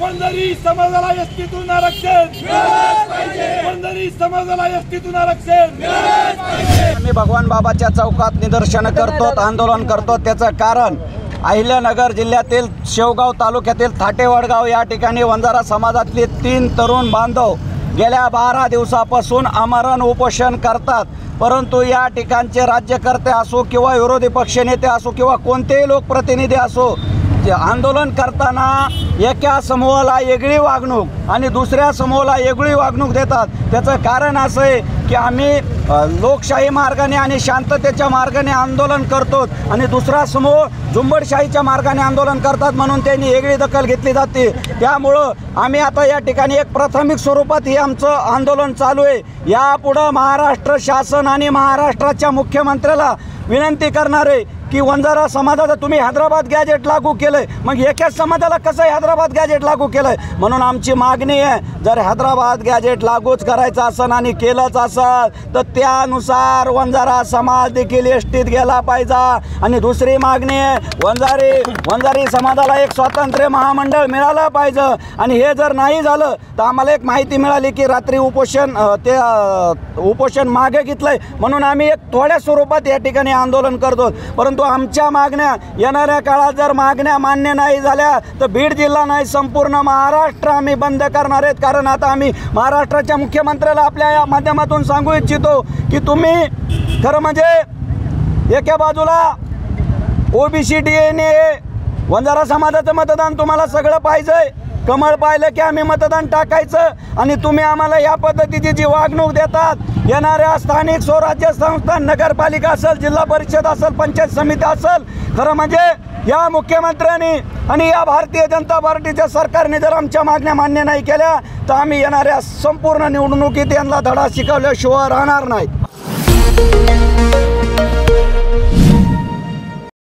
वंजारी समाजाला एसटीतून आरक्षण वंजारी समाजाला एसटीतून आरक्षण। आम्ही भगवान बाबाच्या चौकात निदर्शन करतो, आंदोलन करतो। त्याचं कारण अहिल्यानगर जिल्ह्यातील शेवगाव तालुक्यातील थाटेवडगाव या ठिकाणी वंजारा समाजातले 3 तरुण बांधव गेल्या 12 दिवसापासून आमरण उपोषण करतात। परंतु या ठिकाणचे राज्यकर्ते असो किंवा विरोधी पक्षनेते असो किंवा कोणतेही लोकप्रतिनिधी असो, आंदोलन करताना एका समूहाला वेगळी वागणूक आणि दुसऱ्या समूहाला वेगळी वागणूक देतात। त्याचं कारण असं आहे की आम्ही लोकशाही मार्गाने आणि शांततेच्या मार्गाने आंदोलन करतो आणि दुसरा समूह झुंबडशाहीच्या मार्गाने आंदोलन करतात, म्हणून त्यांनी वेगळी दखल घेतली जाते। त्यामुळं आम्ही आता या ठिकाणी एक प्राथमिक स्वरूपात हे आमचं आंदोलन चालू आहे। यापुढं महाराष्ट्र शासन आणि महाराष्ट्राच्या मुख्यमंत्र्याला विनंती करणार आहे की वंजारा समाजाला तुम्ही हैदराबाद गॅजेट लागू केलंय, मग एकाच समाजाला कसं हैदराबाद गॅजेट लागू केलंय? म्हणून आमची मागणी आहे, जर हैदराबाद गॅजेट लागूच करायचं असेल आणि केलंच असेल तर त्यानुसार वंजारा समाज देखील एसटीत गेला पाहिजे। आणि दुसरी मागणी आहे, वंजारी समाजाला एक स्वातंत्र्य महामंडळ मिळालं पाहिजे। आणि हे जर नाही झालं तर आम्हाला एक माहिती मिळाली की रात्री उपोषण मागे घेतलंय, म्हणून आम्ही एक थोड्या स्वरूपात या ठिकाणी आंदोलन करतो। परंतु आमच्या मागण्या येणाऱ्या काळात जर मागण्या मान्य नाही झाल्या तर बीड जिल्हा नाही संपूर्ण महाराष्ट्र आम्ही बंद करणार आहेत। कारण आता आम्ही महाराष्ट्राच्या मुख्यमंत्र्याला आपल्या या माध्यमातून सांगू इच्छितो की तुम्ही खरं म्हणजे एका बाजूला ओबीसी DNA वंजारा समाजाचं मतदान तुम्हाला सगळं पाहिजे, कमळ पाहिलं की आम्ही मतदान टाकायचं, आणि तुम्ही आम्हाला या पद्धतीची जी वागणूक देतात, येणाऱ्या स्थानिक स्वराज्य संस्था, नगरपालिका असेल, जिल्हा परिषद असेल, पंचायत समिती असेल, खरं म्हणजे या मुख्यमंत्र्यांनी आणि या भारतीय जनता पार्टीच्या सरकारने जर आमच्या मागण्या मान्य नाही केल्या तर आम्ही येणाऱ्या संपूर्ण निवडणुकीत यांना धडा शिकवल्याशिवाय राहणार नाहीत।